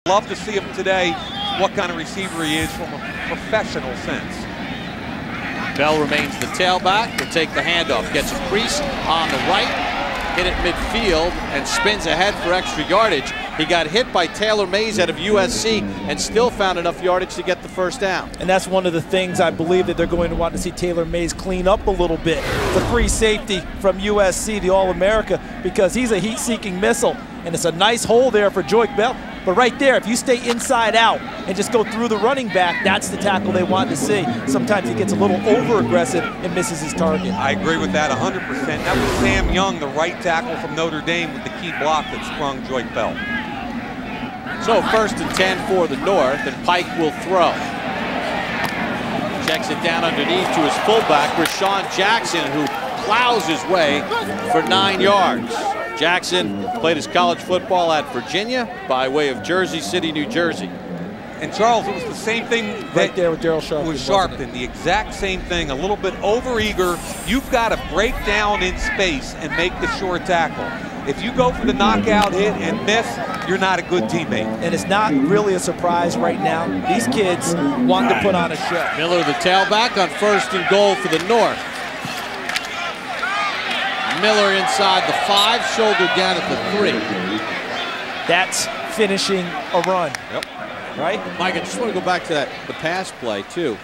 Love to see him today, what kind of receiver he is from a professional sense. Bell remains the tailback. He'll take the handoff. Gets a crease on the right, hit it midfield, and spins ahead for extra yardage. He got hit by Taylor Mays out of USC and still found enough yardage to get the first down. And that's one of the things I believe that they're going to want to see Taylor Mays clean up a little bit. The free safety from USC, the All-America, because he's a heat-seeking missile. And it's a nice hole there for Joique Bell. But right there, if you stay inside out and just go through the running back, that's the tackle they want to see. Sometimes he gets a little over-aggressive and misses his target. I agree with that 100%. That was Sam Young, the right tackle from Notre Dame, with the key block that sprung Joique Bell. So 1st and 10 for the North, and Pike will throw. Checks it down underneath to his fullback, Rashawn Jackson, who plows his way for 9 yards. Jackson played his college football at Virginia by way of Jersey City, New Jersey. And Charles, it was the same thing right there with Daryl Sharpton. With Sharpton, the exact same thing, a little bit over-eager. You've got to break down in space and make the short tackle. If you go for the knockout hit and miss, you're not a good teammate. And it's not really a surprise right now. These kids want to put on a show. Miller, the tailback, on 1st and goal for the North. Miller inside the 5, shoulder down at the 3. That's finishing a run. Yep. Right? Mike, I just want to go back to the pass play, too.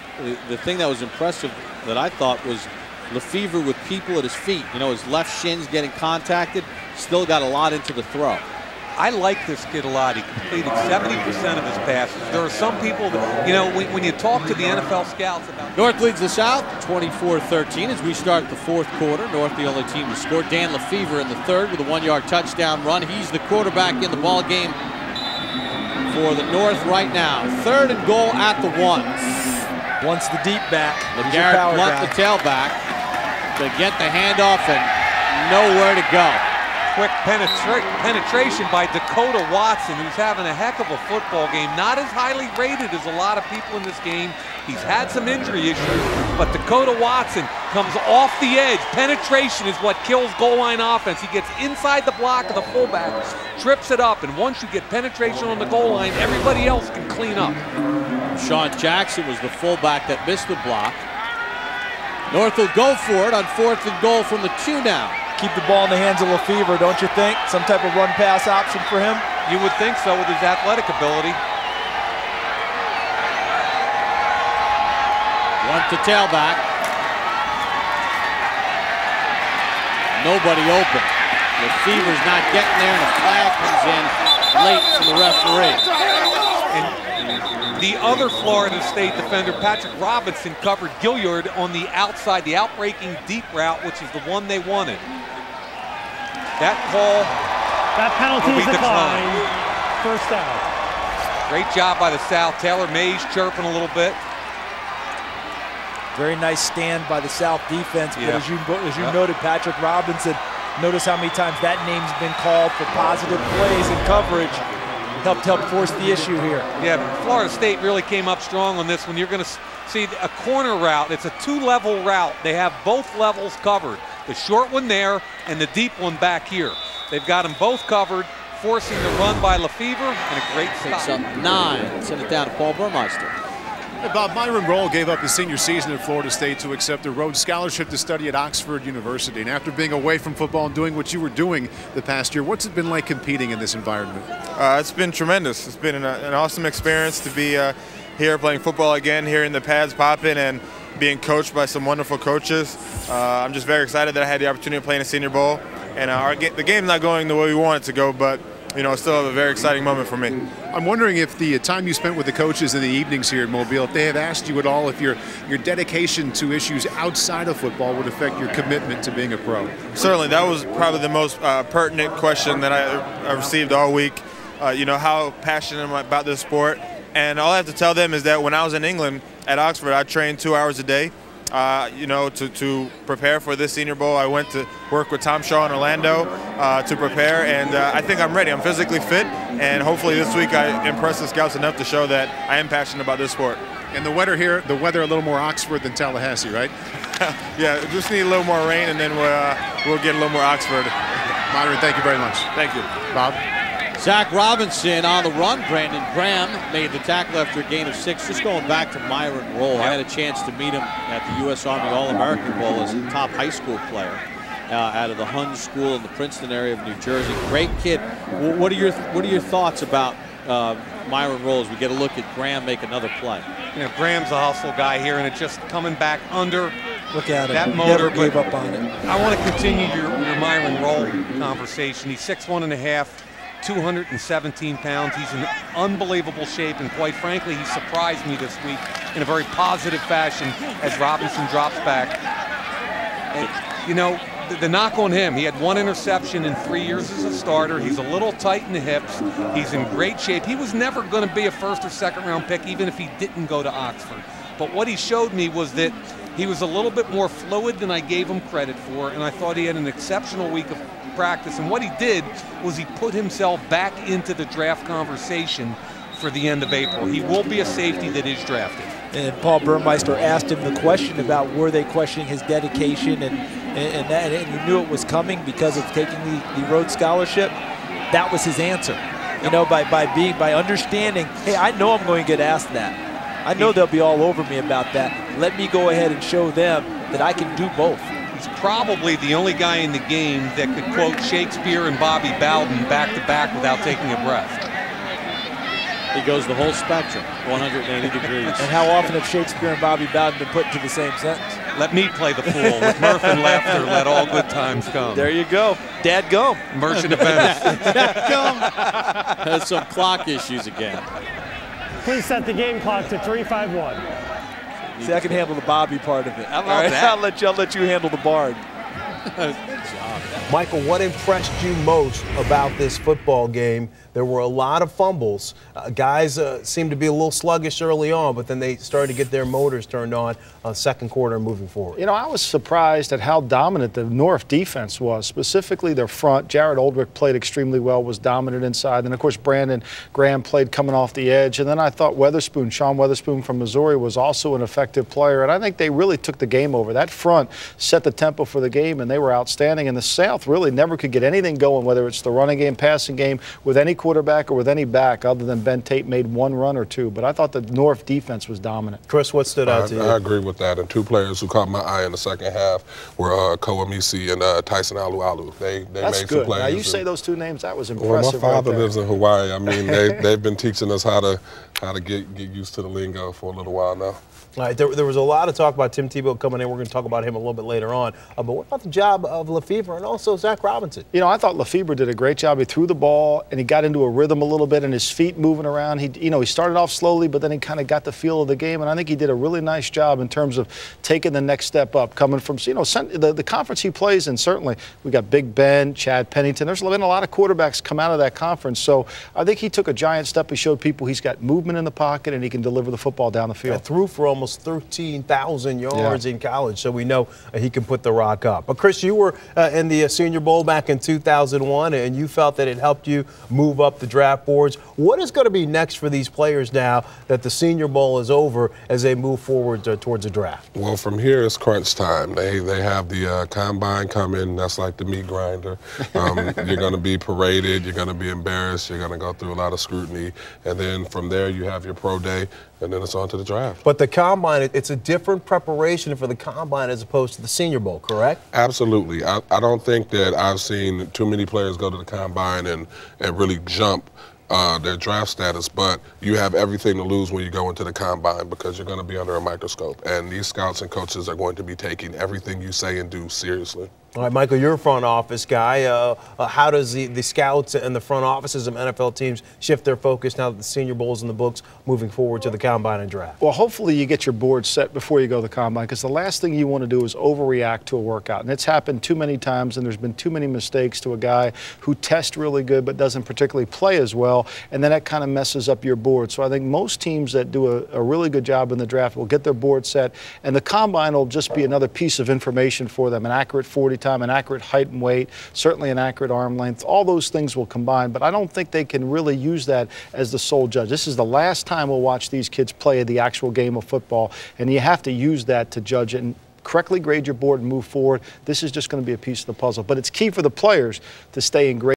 The thing that was impressive that I thought was Lefevre with people at his feet. You know, his left shin's getting contacted, still got a lot into the throw. I like this kid a lot. He completed 70% of his passes. There are some people that, you know, when you talk to the NFL scouts about... North leads the South 24-13 as we start the 4th quarter. North the only team to score. Dan Lefevre in the 3rd with a 1-yard touchdown run. He's the quarterback in the ball game for the North right now. 3rd and goal at the 1. Wants the deep back. LeGarrette Blunt, the tailback, to get the handoff and nowhere to go. Quick penetration by Dakota Watson, who's having a heck of a football game. Not as highly rated as a lot of people in this game. He's had some injury issues, but Dakota Watson comes off the edge. Penetration is what kills goal line offense. He gets inside the block of the fullback, trips it up, and once you get penetration on the goal line, everybody else can clean up. Sean Jackson was the fullback that missed the block. North will go for it on 4th and goal from the 2 now. Keep the ball in the hands of Lefevre, don't you think? Some type of run-pass option for him? You would think so with his athletic ability. One to tailback. Nobody open. Lefevre's not getting there, and a flag comes in late from the referee. And the other Florida State defender, Patrick Robinson, covered Gilliard on the outside, the outbreaking deep route, which is the one they wanted. That call, that penalty is declined. First down. Great job by the South. Taylor Mays chirping a little bit. Very nice stand by the South defense. But as you noted, Patrick Robinson, notice how many times that name's been called for positive plays and coverage. Helped force the issue here. Yeah, Florida State really came up strong on this one. You're going to see a corner route. It's a 2-level route. They have both levels covered. The short one there and the deep one back here. They've got them both covered, forcing the run by Lefevre, and a great stop. Picks up 9. Send it down to Paul Burmeister. Hey Bob, Myron Rolle gave up his senior season at Florida State to accept a Rhodes Scholarship to study at Oxford University. And after being away from football and doing what you were doing the past year, what's it been like competing in this environment? It's been tremendous. It's been an awesome experience to be here playing football again, hearing the pads popping and being coached by some wonderful coaches. I'm just very excited that I had the opportunity to play in a Senior Bowl. And the game's not going the way we want it to go, but you know, still a very exciting moment for me. I'm wondering if the time you spent with the coaches in the evenings here at Mobile, if they have asked you at all if your dedication to issues outside of football would affect your commitment to being a pro. Certainly, that was probably the most pertinent question that I received all week. You know, how passionate am I about this sport? And all I have to tell them is that when I was in England at Oxford, I trained 2 hours a day. You know, to prepare for this Senior Bowl. I went to work with Tom Shaw in Orlando to prepare, and I think I'm ready. I'm physically fit, and hopefully this week I impress the scouts enough to show that I am passionate about this sport. And the weather here, a little more Oxford than Tallahassee, right? Yeah, just need a little more rain, and then we'll get a little more Oxford. Myron, thank you very much. Thank you. Bob? Zach Robinson on the run. Brandon Graham made the tackle after a gain of 6. Just going back to Myron Rolle, I had a chance to meet him at the U.S. Army All-American Bowl as a top high school player out of the Hun School in the Princeton area of New Jersey. Great kid. What are your thoughts about Myron Rolle as we get a look at Graham make another play? You know, Graham's a hustle guy here, and it's just coming back under. Look at him. That motor, never gave up on it. I want to continue your Myron Rolle conversation. He's 6'1½", 217 pounds. He's in unbelievable shape, and quite frankly, he surprised me this week in a very positive fashion as Robinson drops back. And, you know, the knock on him, he had 1 interception in 3 years as a starter. He's a little tight in the hips. He's in great shape. He was never going to be a first or second round pick, even if he didn't go to Oxford. But what he showed me was that he was a little bit more fluid than I gave him credit for, and I thought he had an exceptional week of practice. And what he did was he put himself back into the draft conversation for the end of April. He will be a safety that is drafted. And Paul Burmeister asked him the question about were they questioning his dedication, and you knew it was coming because of taking the Rhodes Scholarship. That was his answer. You know, by understanding, hey, I know I'm going to get asked that. I know they'll be all over me about that. Let me go ahead and show them that I can do both. He's probably the only guy in the game that could quote Shakespeare and Bobby Bowden back to back without taking a breath. He goes the whole spectrum, 180 degrees. And how often have Shakespeare and Bobby Bowden been put into the same sentence? Let me play the fool. With mirth and laughter, let all good times come. There you go. Dad gum. Merchant of Venice. Dad gum. Has some clock issues again. Please set the game clock to 3:51. See, I can handle the Bobby part of it. I love that. I'll let you handle the Bard. Michael, what impressed you most about this football game? There were a lot of fumbles. Guys seemed to be a little sluggish early on, but then they started to get their motors turned on second quarter moving forward. You know, I was surprised at how dominant the North defense was, specifically their front. Jared Oldrick played extremely well, was dominant inside. And, of course, Brandon Graham played coming off the edge. And then I thought Sean Weatherspoon from Missouri was also an effective player. And I think they really took the game over. That front set the tempo for the game, and they were outstanding. And the South really never could get anything going, whether it's the running game, passing game, with any quarterback or with any back, other than Ben Tate made 1 run or 2. But I thought the North defense was dominant. Chris, what stood out to you? I agree with that. And 2 players who caught my eye in the second half were Koamisi and Tyson Alualu. They That's made good. some plays. Now, you say those 2 names, that was impressive. Well, my father right lives in Hawaii. I mean, they've been teaching us how to get used to the lingo for a little while now. All right, there was a lot of talk about Tim Tebow coming in. We're going to talk about him a little bit later on. But what about the job of Lefevre and also Zach Robinson? You know, I thought Lefevre did a great job. He threw the ball, and he got into a rhythm a little bit, and his feet moving around. He started off slowly, but then he kind of got the feel of the game, and I think he did a really nice job in terms of taking the next step up, coming from, the conference he plays in. Certainly, we got Big Ben, Chad Pennington. There's been a lot of quarterbacks come out of that conference, so I think he took a giant step. He showed people he's got movement in the pocket, and he can deliver the football down the field. And threw for almost 13,000 yards in college, so we know he can put the rock up. But Chris, you were in the Senior Bowl back in 2001, and you felt that it helped you move up the draft boards. What is going to be next for these players now that the Senior Bowl is over as they move forward towards the draft? Well, from here it's crunch time. They have the combine coming. That's like the meat grinder. You're going to be paraded. You're going to be embarrassed. You're going to go through a lot of scrutiny, and then from there you have your pro day, and then it's on to the draft. But the combine, it's a different preparation for the combine as opposed to the Senior Bowl, correct? Absolutely. I don't think that I've seen too many players go to the combine and really jump their draft status, but you have everything to lose when you go into the combine because you're going to be under a microscope, and these scouts and coaches are going to be taking everything you say and do seriously. All right, Michael, you're a front office guy. How does the scouts and the front offices of NFL teams shift their focus now that the Senior Bowl is in the books moving forward to the combine and draft? Well, hopefully you get your board set before you go to the combine, because the last thing you want to do is overreact to a workout. And it's happened too many times, and there's been too many mistakes to a guy who tests really good but doesn't particularly play as well, and then that kind of messes up your board. So I think most teams that do a really good job in the draft will get their board set, and the combine will just be another piece of information for them, an accurate 40 time, an accurate height and weight, certainly an accurate arm length. All those things will combine, but I don't think they can really use that as the sole judge. This is the last time we'll watch these kids play the actual game of football, and you have to use that to judge it and correctly grade your board and move forward. This is just going to be a piece of the puzzle, but it's key for the players to stay in great